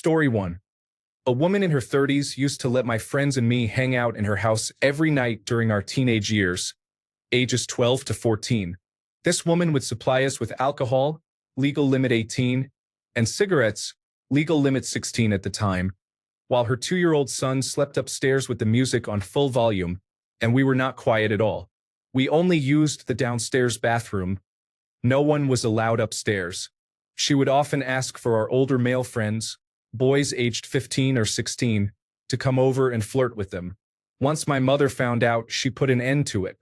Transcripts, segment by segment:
Story 1. A woman in her 30s used to let my friends and me hang out in her house every night during our teenage years, ages 12 to 14. This woman would supply us with alcohol, legal limit 18, and cigarettes, legal limit 16 at the time, while her 2-year-old son slept upstairs with the music on full volume, and we were not quiet at all. We only used the downstairs bathroom. No one was allowed upstairs. She would often ask for our older male friends, boys aged 15 or 16, to come over and flirt with them. Once my mother found out, she put an end to it.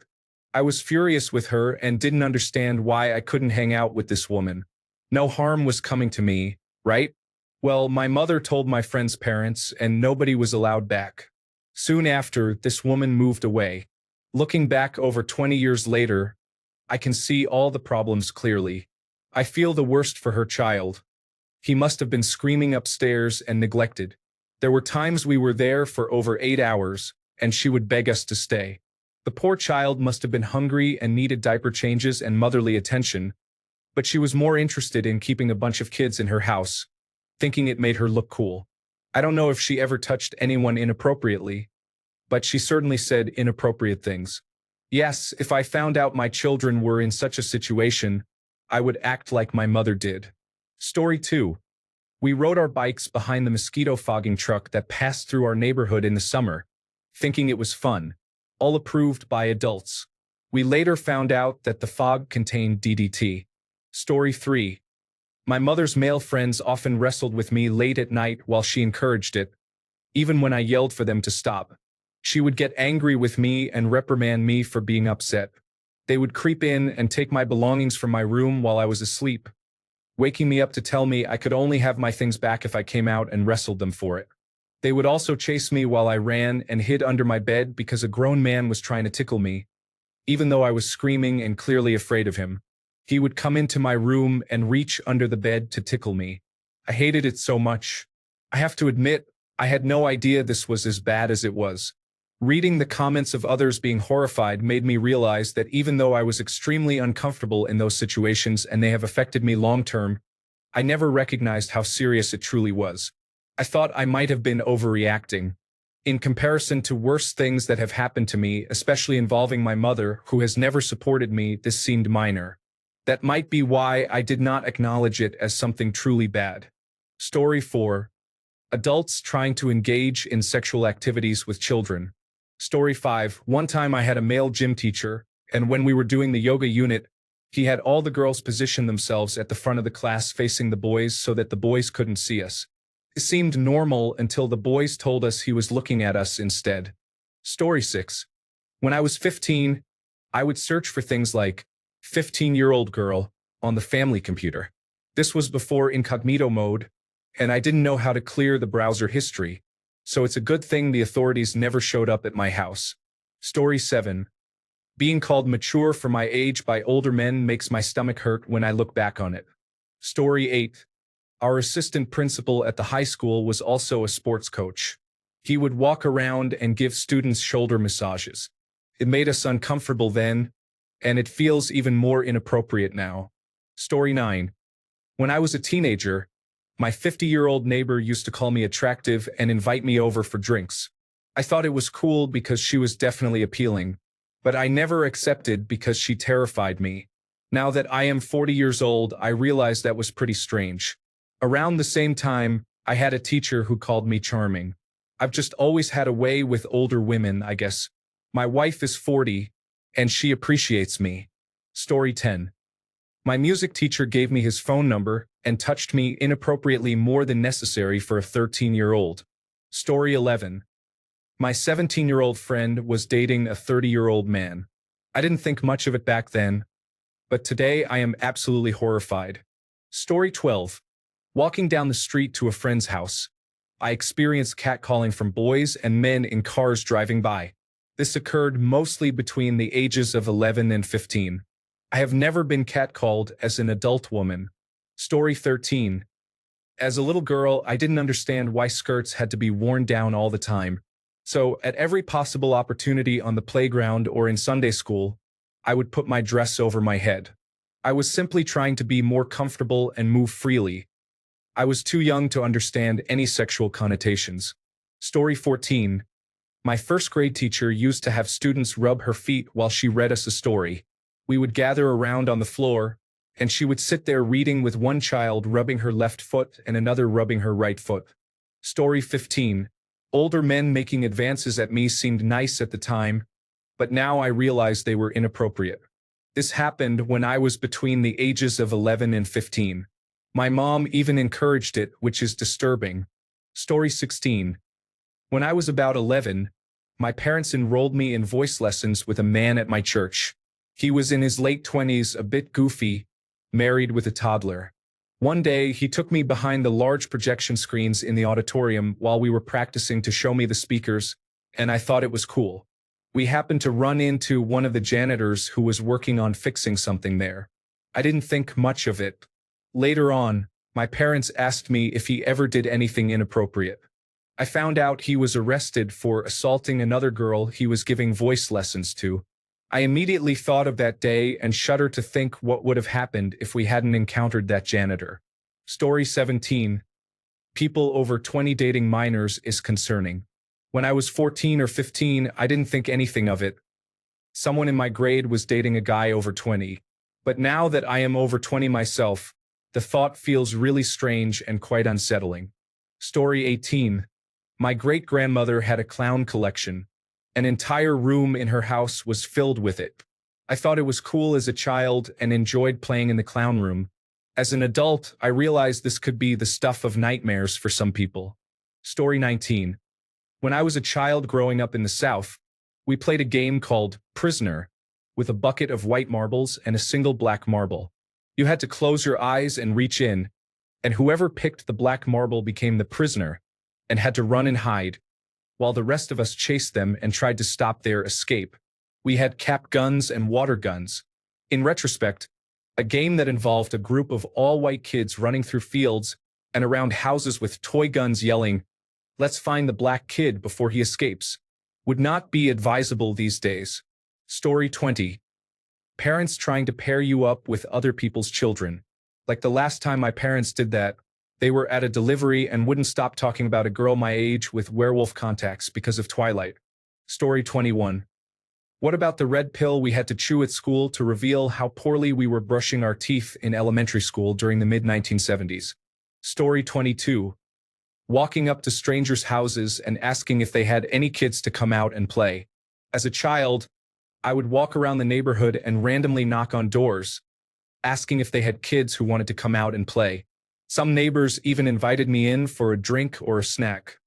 I was furious with her and didn't understand why I couldn't hang out with this woman. No harm was coming to me, right? Well, my mother told my friend's parents and nobody was allowed back. Soon after, this woman moved away. Looking back over 20 years later, I can see all the problems clearly. I feel the worst for her child. He must have been screaming upstairs and neglected. There were times we were there for over 8 hours, and she would beg us to stay. The poor child must have been hungry and needed diaper changes and motherly attention, but she was more interested in keeping a bunch of kids in her house, thinking it made her look cool. I don't know if she ever touched anyone inappropriately, but she certainly said inappropriate things. Yes, if I found out my children were in such a situation, I would act like my mother did. Story 2. We rode our bikes behind the mosquito fogging truck that passed through our neighborhood in the summer, thinking it was fun, all approved by adults. We later found out that the fog contained DDT. Story 3. My mother's male friends often wrestled with me late at night while she encouraged it, even when I yelled for them to stop. She would get angry with me and reprimand me for being upset. They would creep in and take my belongings from my room while I was asleep, waking me up to tell me I could only have my things back if I came out and wrestled them for it. They would also chase me while I ran and hid under my bed because a grown man was trying to tickle me, even though I was screaming and clearly afraid of him. He would come into my room and reach under the bed to tickle me. I hated it so much. I have to admit, I had no idea this was as bad as it was. Reading the comments of others being horrified made me realize that even though I was extremely uncomfortable in those situations and they have affected me long-term, I never recognized how serious it truly was. I thought I might have been overreacting. In comparison to worse things that have happened to me, especially involving my mother, who has never supported me, this seemed minor. That might be why I did not acknowledge it as something truly bad. Story 4. Adults trying to engage in sexual activities with children. Story 5. One time I had a male gym teacher, and when we were doing the yoga unit, he had all the girls position themselves at the front of the class facing the boys so that the boys couldn't see us. It seemed normal until the boys told us he was looking at us instead. Story 6. When I was 15, I would search for things like 15-year-old girl on the family computer. This was before incognito mode, and I didn't know how to clear the browser history, so it's a good thing the authorities never showed up at my house. Story 7. Being called mature for my age by older men makes my stomach hurt when I look back on it. Story 8. Our assistant principal at the high school was also a sports coach. He would walk around and give students shoulder massages. It made us uncomfortable then, and it feels even more inappropriate now. Story 9. When I was a teenager, my 50-year-old neighbor used to call me attractive and invite me over for drinks. I thought it was cool because she was definitely appealing, but I never accepted because she terrified me. Now that I am 40 years old, I realize that was pretty strange. Around the same time, I had a teacher who called me charming. I've just always had a way with older women, I guess. My wife is 40, and she appreciates me. Story 10. My music teacher gave me his phone number and touched me inappropriately more than necessary for a 13-year-old. Story 11. My 17-year-old friend was dating a 30-year-old man. I didn't think much of it back then, but today I am absolutely horrified. Story 12. Walking down the street to a friend's house, I experienced catcalling from boys and men in cars driving by. This occurred mostly between the ages of 11 and 15. I have never been catcalled as an adult woman. Story 13. As a little girl, I didn't understand why skirts had to be worn down all the time. So, at every possible opportunity on the playground or in Sunday school, I would put my dress over my head. I was simply trying to be more comfortable and move freely. I was too young to understand any sexual connotations. Story 14. My first grade teacher used to have students rub her feet while she read us a story. We would gather around on the floor, and she would sit there reading with one child rubbing her left foot and another rubbing her right foot. Story 15. Older men making advances at me seemed nice at the time, but now I realize they were inappropriate. This happened when I was between the ages of 11 and 15. My mom even encouraged it, which is disturbing. Story 16. When I was about 11, my parents enrolled me in voice lessons with a man at my church. He was in his late 20s, a bit goofy, married with a toddler. One day, he took me behind the large projection screens in the auditorium while we were practicing to show me the speakers, and I thought it was cool. We happened to run into one of the janitors who was working on fixing something there. I didn't think much of it. Later on, my parents asked me if he ever did anything inappropriate. I found out he was arrested for assaulting another girl he was giving voice lessons to. I immediately thought of that day and shudder to think what would have happened if we hadn't encountered that janitor. Story 17. People over 20 dating minors is concerning. When I was 14 or 15, I didn't think anything of it. Someone in my grade was dating a guy over 20. But now that I am over 20 myself, the thought feels really strange and quite unsettling. Story 18. My great-grandmother had a clown collection. An entire room in her house was filled with it. I thought it was cool as a child and enjoyed playing in the clown room. As an adult, I realized this could be the stuff of nightmares for some people. Story 19. When I was a child growing up in the South, we played a game called Prisoner, with a bucket of white marbles and a single black marble. You had to close your eyes and reach in, and whoever picked the black marble became the prisoner and had to run and hide, while the rest of us chased them and tried to stop their escape. We had cap guns and water guns. In retrospect, a game that involved a group of all-white kids running through fields and around houses with toy guns yelling, "Let's find the black kid before he escapes," would not be advisable these days. Story 20. Parents trying to pair you up with other people's children. Like the last time my parents did that, they were at a delivery and wouldn't stop talking about a girl my age with werewolf contacts because of Twilight. Story 21. What about the red pill we had to chew at school to reveal how poorly we were brushing our teeth in elementary school during the mid-1970s? Story 22. Walking up to strangers' houses and asking if they had any kids to come out and play. As a child, I would walk around the neighborhood and randomly knock on doors, asking if they had kids who wanted to come out and play. Some neighbors even invited me in for a drink or a snack.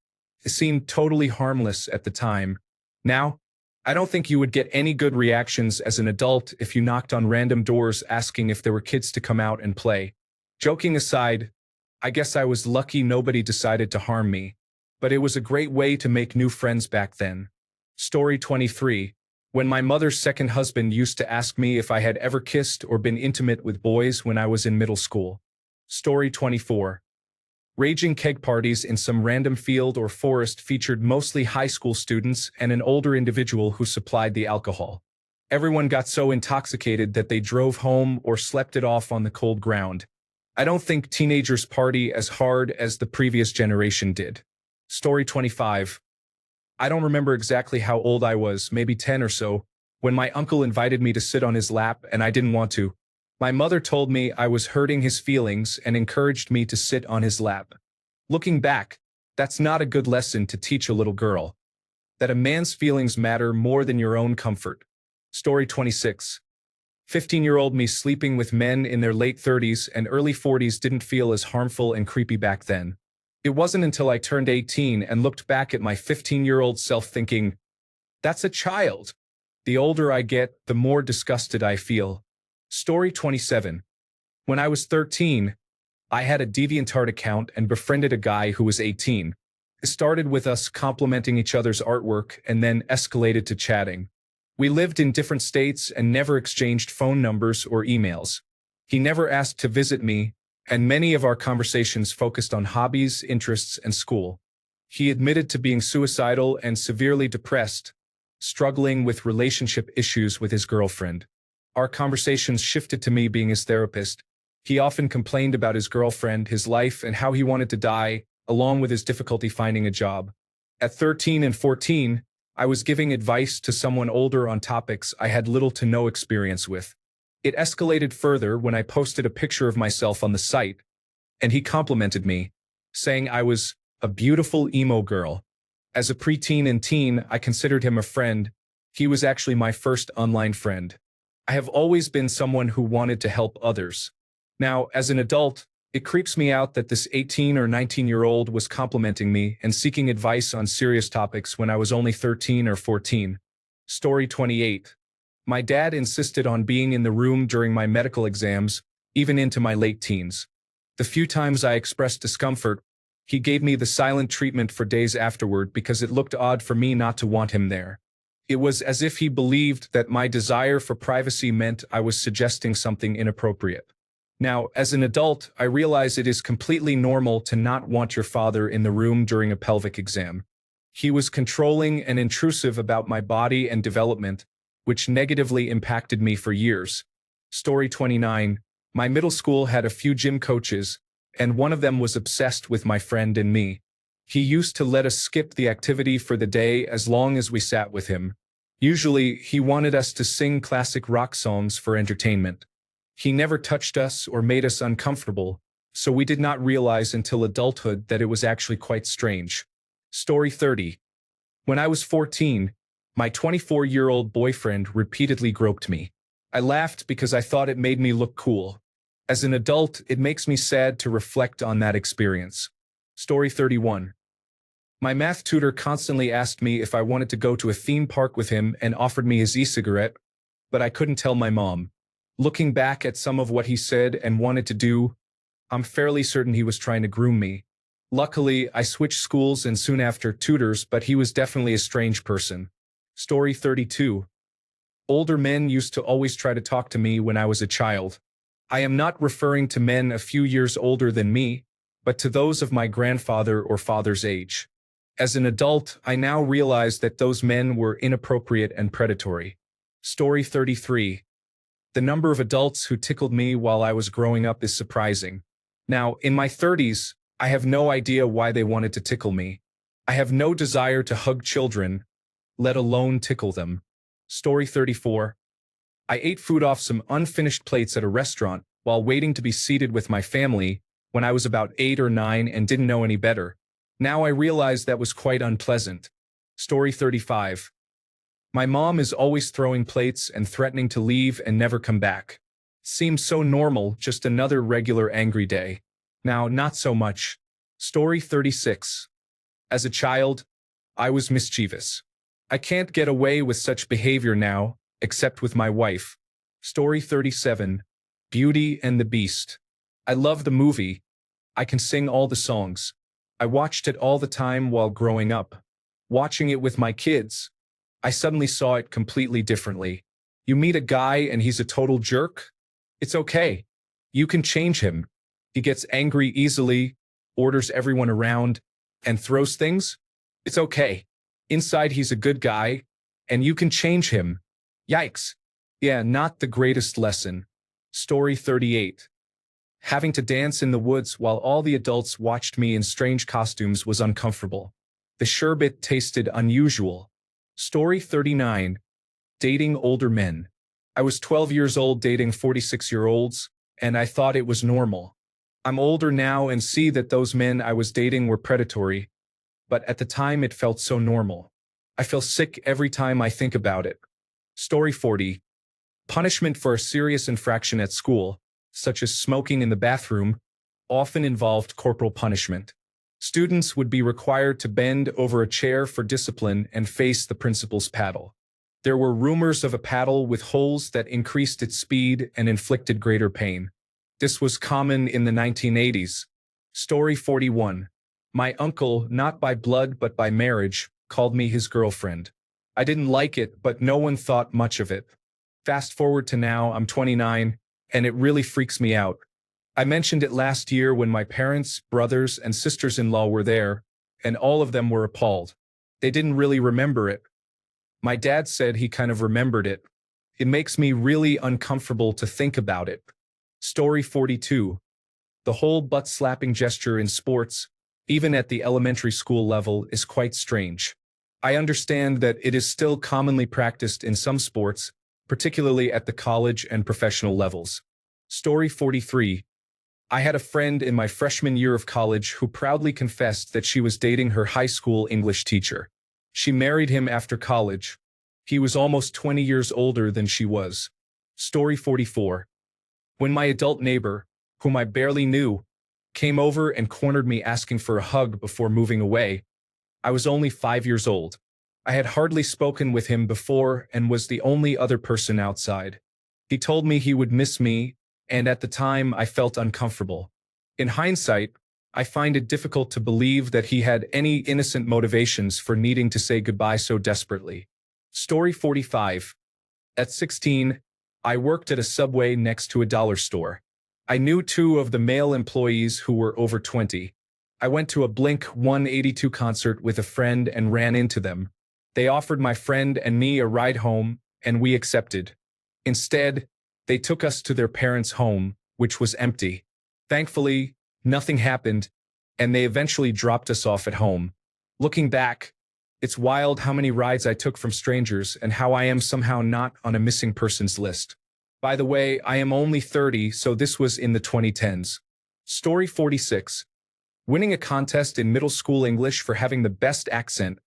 It seemed totally harmless at the time. Now, I don't think you would get any good reactions as an adult if you knocked on random doors asking if there were kids to come out and play. Joking aside, I guess I was lucky nobody decided to harm me, but it was a great way to make new friends back then. Story 23. When my mother's second husband used to ask me if I had ever kissed or been intimate with boys when I was in middle school. Story 24. Raging keg parties in some random field or forest featured mostly high school students and an older individual who supplied the alcohol. Everyone got so intoxicated that they drove home or slept it off on the cold ground. I don't think teenagers party as hard as the previous generation did. Story 25. I don't remember exactly how old I was, maybe 10 or so, when my uncle invited me to sit on his lap and I didn't want to. My mother told me I was hurting his feelings and encouraged me to sit on his lap. Looking back, that's not a good lesson to teach a little girl. That a man's feelings matter more than your own comfort. Story 26. 15-year-old me sleeping with men in their late 30s and early 40s didn't feel as harmful and creepy back then. It wasn't until I turned 18 and looked back at my 15-year-old self thinking, that's a child. The older I get, the more disgusted I feel. Story 27. When I was 13, I had a DeviantArt account and befriended a guy who was 18. It started with us complimenting each other's artwork and then escalated to chatting. We lived in different states and never exchanged phone numbers or emails. He never asked to visit me, and many of our conversations focused on hobbies, interests, and school. He admitted to being suicidal and severely depressed, struggling with relationship issues with his girlfriend. Our conversations shifted to me being his therapist. He often complained about his girlfriend, his life, and how he wanted to die, along with his difficulty finding a job. At 13 and 14, I was giving advice to someone older on topics I had little to no experience with. It escalated further when I posted a picture of myself on the site, and he complimented me, saying I was a beautiful emo girl. As a preteen and teen, I considered him a friend. He was actually my first online friend. I have always been someone who wanted to help others. Now, as an adult, it creeps me out that this 18 or 19-year-old was complimenting me and seeking advice on serious topics when I was only 13 or 14. Story 28. My dad insisted on being in the room during my medical exams, even into my late teens. The few times I expressed discomfort, he gave me the silent treatment for days afterward because it looked odd for me not to want him there. It was as if he believed that my desire for privacy meant I was suggesting something inappropriate. Now, as an adult, I realize it is completely normal to not want your father in the room during a pelvic exam. He was controlling and intrusive about my body and development, which negatively impacted me for years. Story 29. My middle school had a few gym coaches, and one of them was obsessed with my friend and me. He used to let us skip the activity for the day as long as we sat with him. Usually, he wanted us to sing classic rock songs for entertainment. He never touched us or made us uncomfortable, so we did not realize until adulthood that it was actually quite strange. Story 30. When I was 14, my 24-year-old boyfriend repeatedly groped me. I laughed because I thought it made me look cool. As an adult, it makes me sad to reflect on that experience. Story 31. My math tutor constantly asked me if I wanted to go to a theme park with him and offered me his e-cigarette, but I couldn't tell my mom. Looking back at some of what he said and wanted to do, I'm fairly certain he was trying to groom me. Luckily, I switched schools and soon after tutors, but he was definitely a strange person. Story 32. Older men used to always try to talk to me when I was a child. I am not referring to men a few years older than me, but to those of my grandfather or father's age. As an adult, I now realize that those men were inappropriate and predatory. Story 33. The number of adults who tickled me while I was growing up is surprising. Now, in my 30s, I have no idea why they wanted to tickle me. I have no desire to hug children, let alone tickle them. Story 34. I ate food off some unfinished plates at a restaurant while waiting to be seated with my family when I was about 8 or 9 and didn't know any better. Now I realize that was quite unpleasant. Story 35. My mom is always throwing plates and threatening to leave and never come back. Seems so normal, just another regular angry day. Now, not so much. Story 36. As a child, I was mischievous. I can't get away with such behavior now, except with my wife. Story 37. Beauty and the Beast. I love the movie. I can sing all the songs. I watched it all the time while growing up. Watching it with my kids, I suddenly saw it completely differently. You meet a guy and he's a total jerk? It's okay. You can change him. He gets angry easily, orders everyone around, and throws things? It's okay. Inside he's a good guy, and you can change him. Yikes. Yeah, not the greatest lesson. Story 38. Having to dance in the woods while all the adults watched me in strange costumes was uncomfortable. The sherbet tasted unusual. Story 39. Dating older men. I was 12 years old dating 46-year-olds, and I thought it was normal. I'm older now and see that those men I was dating were predatory, but at the time it felt so normal. I feel sick every time I think about it. Story 40. Punishment for a serious infraction at school, such as smoking in the bathroom, often involved corporal punishment. Students would be required to bend over a chair for discipline and face the principal's paddle. There were rumors of a paddle with holes that increased its speed and inflicted greater pain. This was common in the 1980s. Story 41. My uncle, not by blood but by marriage, called me his girlfriend. I didn't like it, but no one thought much of it. Fast forward to now, I'm 29, and it really freaks me out. I mentioned it last year when my parents, brothers, and sisters-in-law were there, and all of them were appalled. They didn't really remember it. My dad said he kind of remembered it. It makes me really uncomfortable to think about it. Story 42. The whole butt-slapping gesture in sports, even at the elementary school level, is quite strange. I understand that it is still commonly practiced in some sports, particularly at the college and professional levels. Story 43. I had a friend in my freshman year of college who proudly confessed that she was dating her high school English teacher. She married him after college. He was almost 20 years older than she was. Story 44. When my adult neighbor, whom I barely knew, came over and cornered me asking for a hug before moving away, I was only 5 years old. I had hardly spoken with him before and was the only other person outside. He told me he would miss me, and at the time I felt uncomfortable. In hindsight, I find it difficult to believe that he had any innocent motivations for needing to say goodbye so desperately. Story 45. At 16, I worked at a Subway next to a dollar store. I knew 2 of the male employees who were over 20. I went to a Blink-182 concert with a friend and ran into them. They offered my friend and me a ride home, and we accepted. Instead, they took us to their parents' home, which was empty. Thankfully, nothing happened, and they eventually dropped us off at home. Looking back, it's wild how many rides I took from strangers and how I am somehow not on a missing persons list. By the way, I am only 30, so this was in the 2010s. Story 46. Winning a contest in middle school English for having the best accent,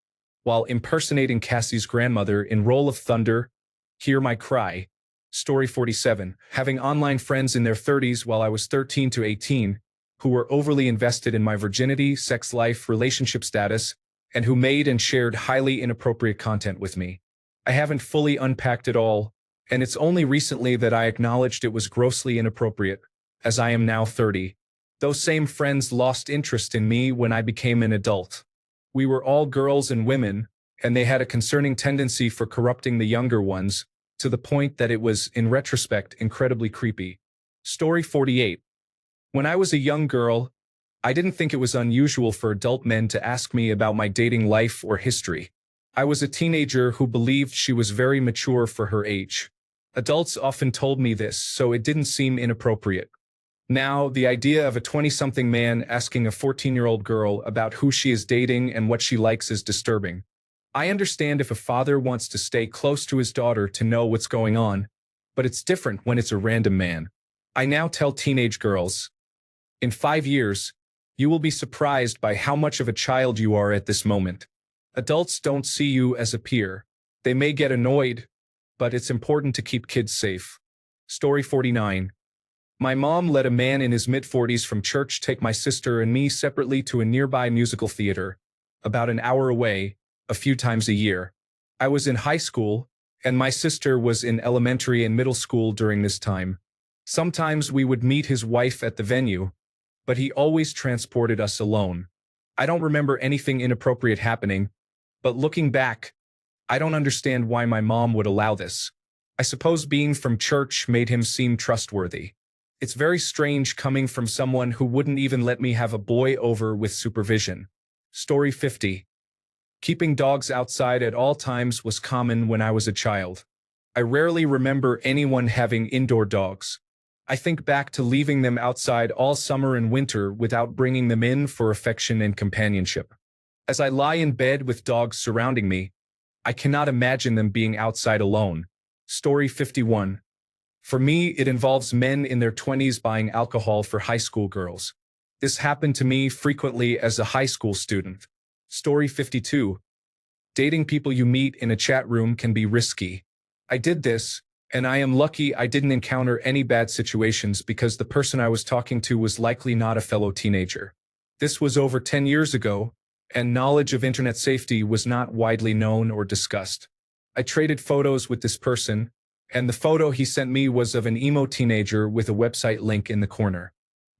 while impersonating Cassie's grandmother in Roll of Thunder, Hear My Cry. Story 47. Having online friends in their 30s while I was 13 to 18, who were overly invested in my virginity, sex life, relationship status, and who made and shared highly inappropriate content with me. I haven't fully unpacked it all, and it's only recently that I acknowledged it was grossly inappropriate, as I am now 30. Those same friends lost interest in me when I became an adult. We were all girls and women, and they had a concerning tendency for corrupting the younger ones, to the point that it was, in retrospect, incredibly creepy. Story 48. When I was a young girl, I didn't think it was unusual for adult men to ask me about my dating life or history. I was a teenager who believed she was very mature for her age. Adults often told me this, so it didn't seem inappropriate. Now, the idea of a 20-something man asking a 14-year-old girl about who she is dating and what she likes is disturbing. I understand if a father wants to stay close to his daughter to know what's going on, but it's different when it's a random man. I now tell teenage girls, in 5 years, you will be surprised by how much of a child you are at this moment. Adults don't see you as a peer. They may get annoyed, but it's important to keep kids safe. Story 49. My mom let a man in his mid-40s from church take my sister and me separately to a nearby musical theater, about an hour away, a few times a year. I was in high school, and my sister was in elementary and middle school during this time. Sometimes we would meet his wife at the venue, but he always transported us alone. I don't remember anything inappropriate happening, but looking back, I don't understand why my mom would allow this. I suppose being from church made him seem trustworthy. It's very strange coming from someone who wouldn't even let me have a boy over with supervision. Story 50. Keeping dogs outside at all times was common when I was a child. I rarely remember anyone having indoor dogs. I think back to leaving them outside all summer and winter without bringing them in for affection and companionship. As I lie in bed with dogs surrounding me, I cannot imagine them being outside alone. Story 51. For me, it involves men in their 20s buying alcohol for high school girls. This happened to me frequently as a high school student. Story 52. Dating people you meet in a chat room can be risky. I did this, and I am lucky I didn't encounter any bad situations because the person I was talking to was likely not a fellow teenager. This was over 10 years ago, and knowledge of internet safety was not widely known or discussed. I traded photos with this person, and the photo he sent me was of an emo teenager with a website link in the corner.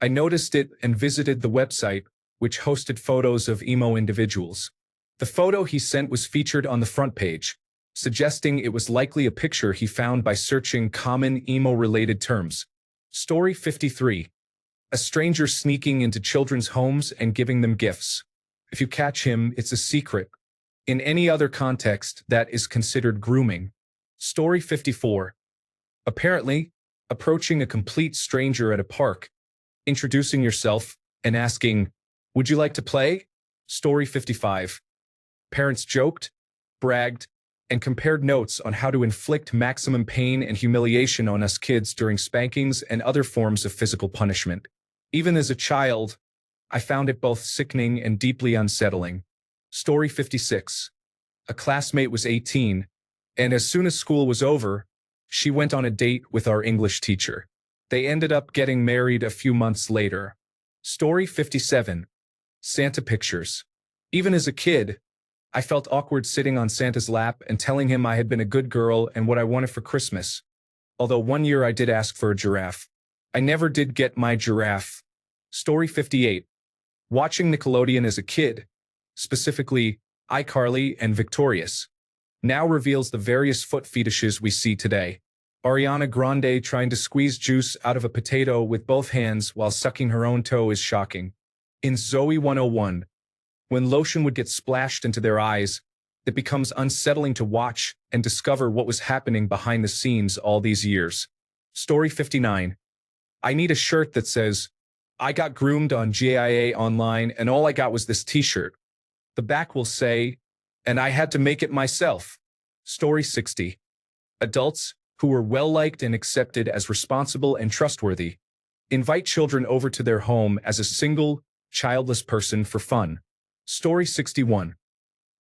I noticed it and visited the website, which hosted photos of emo individuals. The photo he sent was featured on the front page, suggesting it was likely a picture he found by searching common emo-related terms. Story 53. A stranger sneaking into children's homes and giving them gifts. If you catch him, it's a secret. In any other context, that is considered grooming. Story 54. Apparently, approaching a complete stranger at a park, introducing yourself, and asking, "Would you like to play?" Story 55. Parents joked, bragged, and compared notes on how to inflict maximum pain and humiliation on us kids during spankings and other forms of physical punishment. Even as a child, I found it both sickening and deeply unsettling. Story 56. A classmate was 18, and as soon as school was over, she went on a date with our English teacher. They ended up getting married a few months later. Story 57. Santa pictures. Even as a kid, I felt awkward sitting on Santa's lap and telling him I had been a good girl and what I wanted for Christmas. Although one year I did ask for a giraffe. I never did get my giraffe. Story 58. Watching Nickelodeon as a kid, specifically iCarly and Victorious, now reveals the various foot fetishes we see today. Ariana Grande trying to squeeze juice out of a potato with both hands while sucking her own toe is shocking. In Zoe 101, when lotion would get splashed into their eyes, it becomes unsettling to watch and discover what was happening behind the scenes all these years. Story 59. I need a shirt that says, "I got groomed on GIA online and all I got was this t-shirt." The back will say, "And I had to make it myself." Story 60. Adults who were well-liked and accepted as responsible and trustworthy invite children over to their home as a single, childless person for fun. Story 61.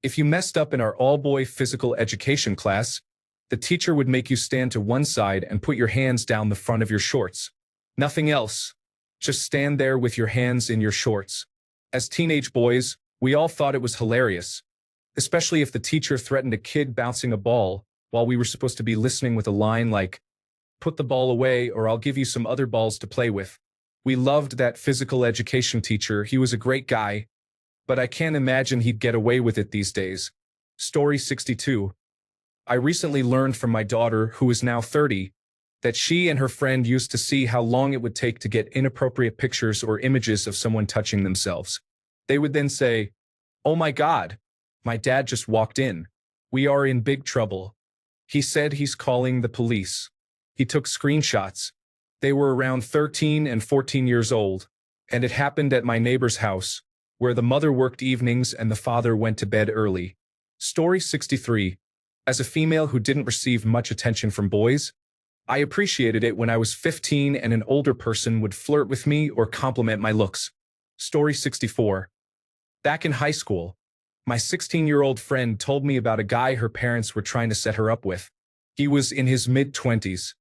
If you messed up in our all-boy physical education class, the teacher would make you stand to one side and put your hands down the front of your shorts. Nothing else. Just stand there with your hands in your shorts. As teenage boys, we all thought it was hilarious, especially if the teacher threatened a kid bouncing a ball while we were supposed to be listening with a line like, "Put the ball away or I'll give you some other balls to play with." We loved that physical education teacher. He was a great guy, but I can't imagine he'd get away with it these days. Story 62. I recently learned from my daughter, who is now 30, that she and her friend used to see how long it would take to get inappropriate pictures or images of someone touching themselves. They would then say, "Oh my God, my dad just walked in. We are in big trouble. He said he's calling the police." He took screenshots. They were around 13 and 14 years old, and it happened at my neighbor's house, where the mother worked evenings and the father went to bed early. Story 63. As a female who didn't receive much attention from boys, I appreciated it when I was 15 and an older person would flirt with me or compliment my looks. Story 64. Back in high school, my 16-year-old friend told me about a guy her parents were trying to set her up with. He was in his mid-20s.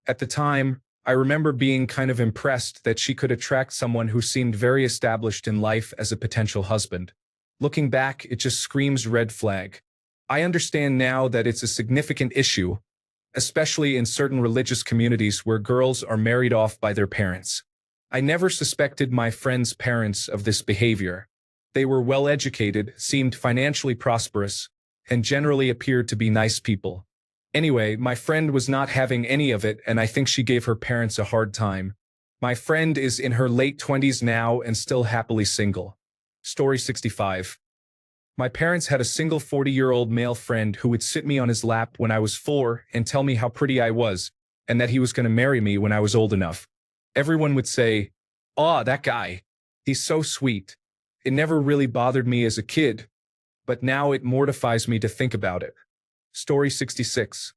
At the time, I remember being kind of impressed that she could attract someone who seemed very established in life as a potential husband. Looking back, it just screams red flag. I understand now that it's a significant issue, especially in certain religious communities where girls are married off by their parents. I never suspected my friend's parents of this behavior. They were well-educated, seemed financially prosperous, and generally appeared to be nice people. Anyway, my friend was not having any of it, and I think she gave her parents a hard time. My friend is in her late 20s now and still happily single. Story 65. My parents had a single 40-year-old male friend who would sit me on his lap when I was 4 and tell me how pretty I was, and that he was going to marry me when I was old enough. Everyone would say, "Aw, that guy. He's so sweet." It never really bothered me as a kid, but now it mortifies me to think about it. Story 66.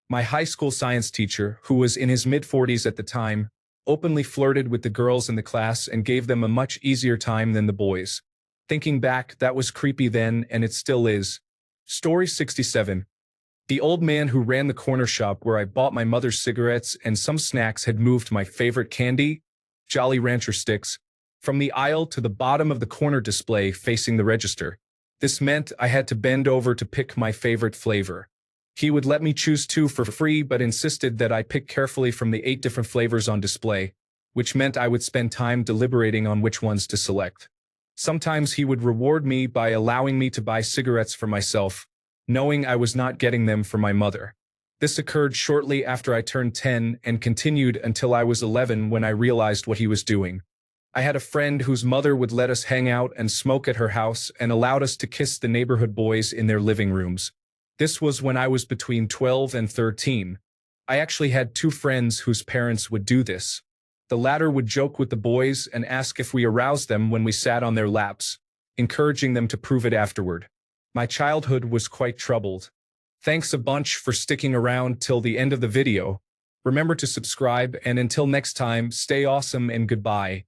My high school science teacher, who was in his mid-40s at the time, openly flirted with the girls in the class and gave them a much easier time than the boys. Thinking back, that was creepy then, and it still is. Story 67. The old man who ran the corner shop where I bought my mother's cigarettes and some snacks had moved my favorite candy, Jolly Rancher sticks, from the aisle to the bottom of the corner display facing the register. This meant I had to bend over to pick my favorite flavor. He would let me choose 2 for free but insisted that I pick carefully from the 8 different flavors on display, which meant I would spend time deliberating on which ones to select. Sometimes he would reward me by allowing me to buy cigarettes for myself, knowing I was not getting them for my mother. This occurred shortly after I turned 10 and continued until I was 11 when I realized what he was doing. I had a friend whose mother would let us hang out and smoke at her house and allowed us to kiss the neighborhood boys in their living rooms. This was when I was between 12 and 13. I actually had two friends whose parents would do this. The latter would joke with the boys and ask if we aroused them when we sat on their laps, encouraging them to prove it afterward. My childhood was quite troubled. Thanks a bunch for sticking around till the end of the video. Remember to subscribe, and until next time, stay awesome and goodbye.